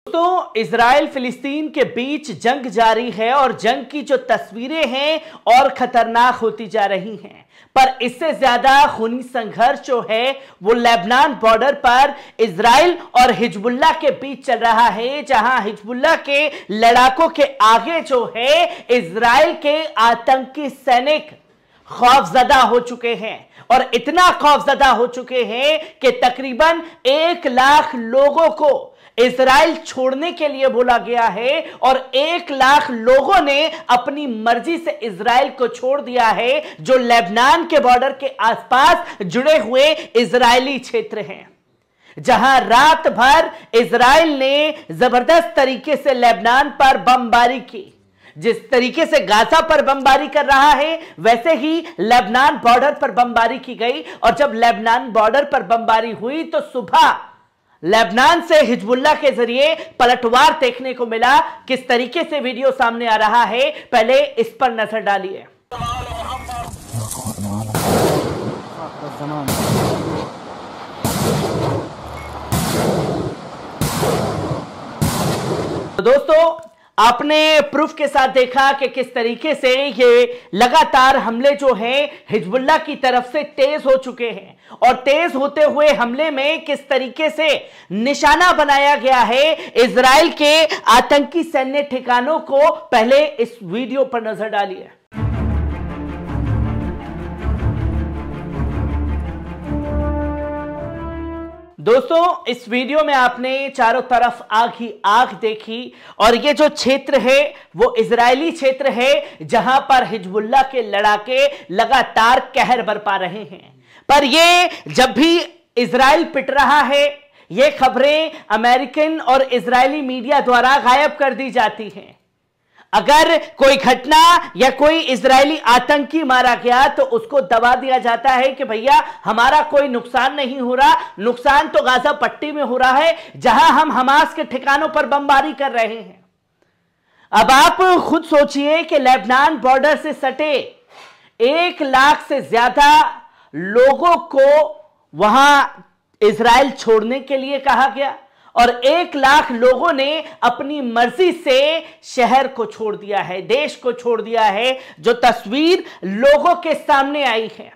तो इजराइल फिलिस्तीन के बीच जंग जारी है और जंग की जो तस्वीरें हैं और खतरनाक होती जा रही हैं। पर इससे ज्यादा खूनी संघर्ष जो है वो लेबनान बॉर्डर पर इजराइल और हिजबुल्लाह के बीच चल रहा है, जहां हिजबुल्लाह के लड़ाकों के आगे जो है इजराइल के आतंकी सैनिक खौफजदा हो चुके हैं और इतना खौफजदा हो चुके हैं कि तकरीबन 1 लाख लोगों को इजराइल छोड़ने के लिए बोला गया है और 1 लाख लोगों ने अपनी मर्जी से इजराइल को छोड़ दिया है, जो लेबनान के बॉर्डर के आसपास जुड़े हुए इजरायली क्षेत्र हैं, जहां रात भर इजराइल ने जबरदस्त तरीके से लेबनान पर बमबारी की। जिस तरीके से गाजा पर बमबारी कर रहा है वैसे ही लेबनान बॉर्डर पर बमबारी की गई और जब लेबनान बॉर्डर पर बमबारी हुई तो सुबह लेबनान से हिजबुल्लाह के जरिए पलटवार देखने को मिला। किस तरीके से वीडियो सामने आ रहा है, पहले इस पर नजर डालिए। तो दोस्तों, आपने प्रूफ के साथ देखा कि किस तरीके से ये लगातार हमले जो हैं हिजबुल्लाह की तरफ से तेज हो चुके हैं और तेज होते हुए हमले में किस तरीके से निशाना बनाया गया है इजराइल के आतंकी सैन्य ठिकानों को। पहले इस वीडियो पर नजर डालिए। दोस्तों, इस वीडियो में आपने चारों तरफ आग ही आग देखी और ये जो क्षेत्र है वो इजरायली क्षेत्र है जहां पर हिजबुल्लाह के लड़ाके लगातार कहर बरपा रहे हैं। पर ये जब भी इजराइल पिट रहा है ये खबरें अमेरिकन और इजरायली मीडिया द्वारा गायब कर दी जाती हैं। अगर कोई घटना या कोई इजरायली आतंकी मारा गया तो उसको दबा दिया जाता है कि भैया हमारा कोई नुकसान नहीं हो रहा, नुकसान तो गाजा पट्टी में हो रहा है जहां हम हमास के ठिकानों पर बमबारी कर रहे हैं। अब आप खुद सोचिए कि लेबनान बॉर्डर से सटे 1 लाख से ज्यादा लोगों को वहां इजराइल छोड़ने के लिए कहा गया और 1 लाख लोगों ने अपनी मर्जी से शहर को छोड़ दिया है, देश को छोड़ दिया है, जो तस्वीर लोगों के सामने आई है।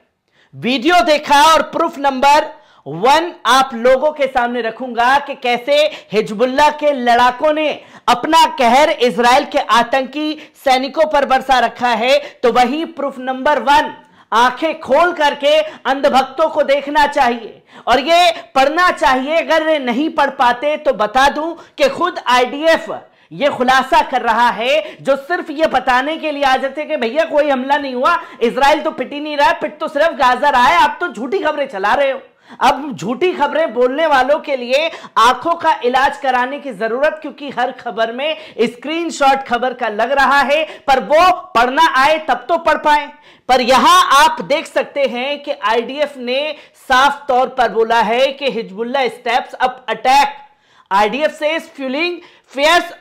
वीडियो देखा और प्रूफ नंबर 1 आप लोगों के सामने रखूंगा कि कैसे हिजबुल्लाह के लड़ाकों ने अपना कहर इजराइल के आतंकी सैनिकों पर बरसा रखा है। तो वही प्रूफ नंबर 1 आंखें खोल करके अंधभक्तों को देखना चाहिए और ये पढ़ना चाहिए। अगर नहीं पढ़ पाते तो बता दूं कि खुद आईडीएफ ये खुलासा कर रहा है, जो सिर्फ ये बताने के लिए आ जाते कि भैया कोई हमला नहीं हुआ, इजराइल तो पिट ही नहीं रहा, पिट तो सिर्फ गाजा रहा है, आप तो झूठी खबरें चला रहे हो। अब झूठी खबरें बोलने वालों के लिए आंखों का इलाज कराने की जरूरत, क्योंकि हर खबर में स्क्रीनशॉट खबर का लग रहा है, पर वो पढ़ना आए तब तो पढ़ पाए। पर यहां आप देख सकते हैं कि आईडीएफ ने साफ तौर पर बोला है कि Hezbollah steps up attack. IDF से फ्यूलिंग फेयर्स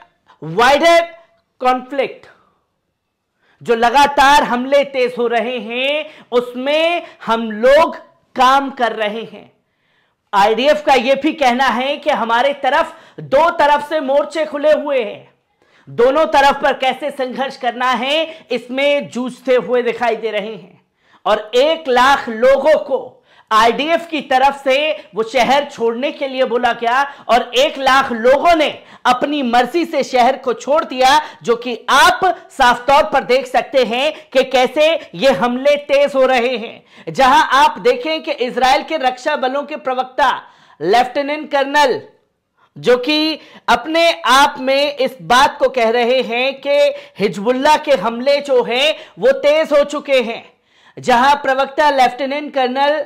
वाइडर कॉन्फ्लिक्ट। जो लगातार हमले तेज हो रहे हैं उसमें हम लोग काम कर रहे हैं। आईडीएफ का यह भी कहना है कि हमारे तरफ 2 तरफ से मोर्चे खुले हुए हैं, दोनों तरफ पर कैसे संघर्ष करना है इसमें जूझते हुए दिखाई दे रहे हैं और 1 लाख लोगों को आईडीएफ की तरफ से वो शहर छोड़ने के लिए बोला गया और 1 लाख लोगों ने अपनी मर्जी से शहर को छोड़ दिया, जो कि आप साफ तौर पर देख सकते हैं कि कैसे ये हमले तेज हो रहे हैं। जहां आप देखें कि इजराइल के रक्षा बलों के प्रवक्ता लेफ्टिनेंट कर्नल, जो कि अपने आप में इस बात को कह रहे हैं कि हिजबुल्लाह के हमले जो हैं वो तेज हो चुके हैं, जहां प्रवक्ता लेफ्टिनेंट कर्नल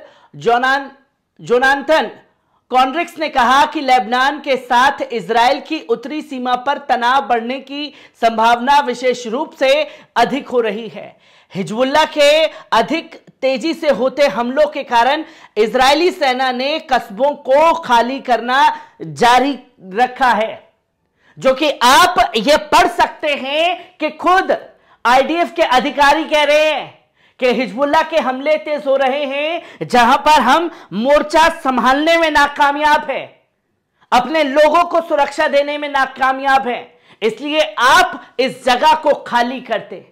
जोनाथन कॉन्ड्रिक्स ने कहा कि लेबनान के साथ इजराइल की उत्तरी सीमा पर तनाव बढ़ने की संभावना विशेष रूप से अधिक हो रही है। हिजबुल्लाह के अधिक तेजी से होते हमलों के कारण इजरायली सेना ने कस्बों को खाली करना जारी रखा है, जो कि आप ये पढ़ सकते हैं कि खुद आईडीएफ के अधिकारी कह रहे हैं कि हिजबुल्लाह के हमले तेज हो रहे हैं, जहां पर हम मोर्चा संभालने में नाकामयाब है। अपने लोगों को सुरक्षा देने में नाकामयाब है, इसलिए आप इस जगह को खाली करते।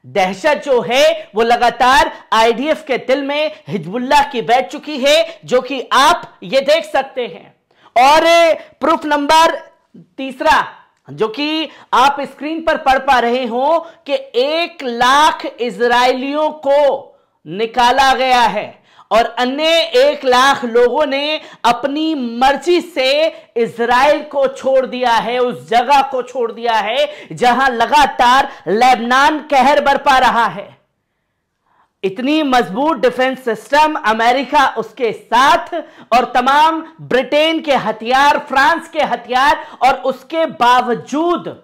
दहशत जो है वो लगातार आईडीएफ के दिल में हिजबुल्लाह की बैठ चुकी है, जो कि आप ये देख सकते हैं। और प्रूफ नंबर तीसरा जो कि आप स्क्रीन पर पढ़ पा रहे हो कि 1 लाख इजरायलियों को निकाला गया है और अन्य 1 लाख लोगों ने अपनी मर्जी से इजराइल को छोड़ दिया है, उस जगह को छोड़ दिया है जहां लगातार लेबनान कहर बरपा रहा है। इतनी मजबूत डिफेंस सिस्टम अमेरिका उसके साथ और तमाम ब्रिटेन के हथियार, फ्रांस के हथियार, और उसके बावजूद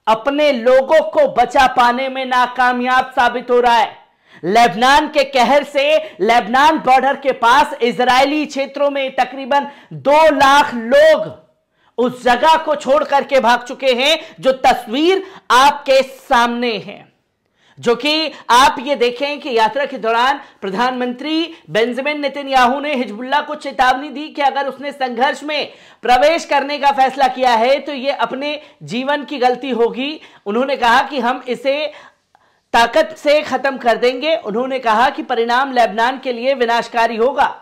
अपने लोगों को बचा पाने में नाकामयाब साबित हो रहा है। लेबनान के कहर से लेबनान बॉर्डर के पास इजरायली क्षेत्रों में तकरीबन 2 लाख लोग उस जगह को छोड़ करके भाग चुके हैं, जो तस्वीर आपके सामने है। जो कि आप ये देखें कि यात्रा के दौरान प्रधानमंत्री बेंजामिन नेतन्याहू ने हिजबुल्लाह को चेतावनी दी कि अगर उसने संघर्ष में प्रवेश करने का फैसला किया है तो ये अपने जीवन की गलती होगी। उन्होंने कहा कि हम इसे ताकत से खत्म कर देंगे। उन्होंने कहा कि परिणाम लेबनान के लिए विनाशकारी होगा।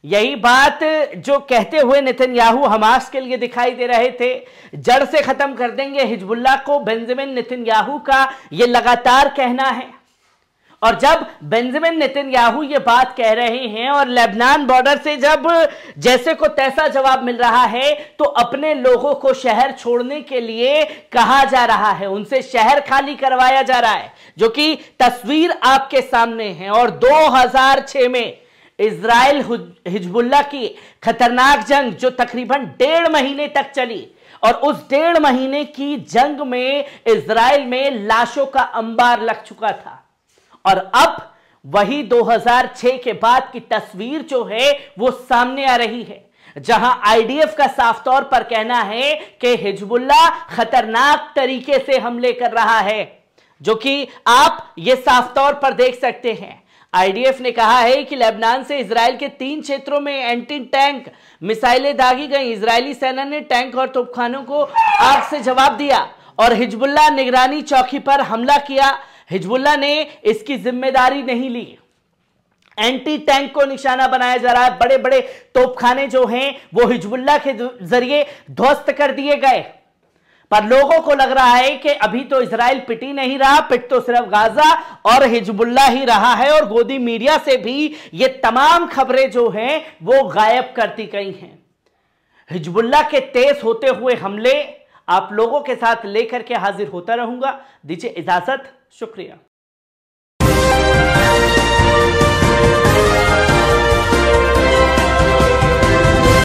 यही बात जो कहते हुए नेतन्याहू हमास के लिए दिखाई दे रहे थे, जड़ से खत्म कर देंगे हिजबुल्लाह को, बेंजामिन नेतन्याहू का यह लगातार कहना है। और जब बेंजामिन नेतन्याहू ये बात कह रहे हैं और लेबनान बॉर्डर से जब जैसे को तैसा जवाब मिल रहा है, तो अपने लोगों को शहर छोड़ने के लिए कहा जा रहा है, उनसे शहर खाली करवाया जा रहा है, जो कि तस्वीर आपके सामने है। और 2006 में इजराइल हिजबुल्लाह की खतरनाक जंग जो तकरीबन 1.5 महीने तक चली, और उस 1.5 महीने की जंग में इजराइल में लाशों का अंबार लग चुका था। और अब वही 2006 के बाद की तस्वीर जो है वो सामने आ रही है, जहां आईडीएफ का साफ तौर पर कहना है कि हिजबुल्लाह खतरनाक तरीके से हमले कर रहा है, जो कि आप ये साफ तौर पर देख सकते हैं। आईडीएफ ने कहा है कि लेबनान से इजराइल के 3 क्षेत्रों में एंटी टैंक मिसाइलें दागी गई। इजरायली सेना ने टैंक और तोपखानों को आग से जवाब दिया और हिजबुल्लाह निगरानी चौकी पर हमला किया। हिजबुल्लाह ने इसकी जिम्मेदारी नहीं ली। एंटी टैंक को निशाना बनाया जा रहा है। बड़े बड़े तोपखाने जो हैं वो हिजबुल्लाह के जरिए ध्वस्त कर दिए गए। पर लोगों को लग रहा है कि अभी तो इजराइल पिट ही नहीं रहा, पिट तो सिर्फ गाजा और हिजबुल्लाह ही रहा है। और गोदी मीडिया से भी ये तमाम खबरें जो हैं वो गायब करती गई हैं। हिजबुल्लाह के तेज होते हुए हमले आप लोगों के साथ लेकर के हाजिर होता रहूंगा। दीजिए इजाजत, शुक्रिया।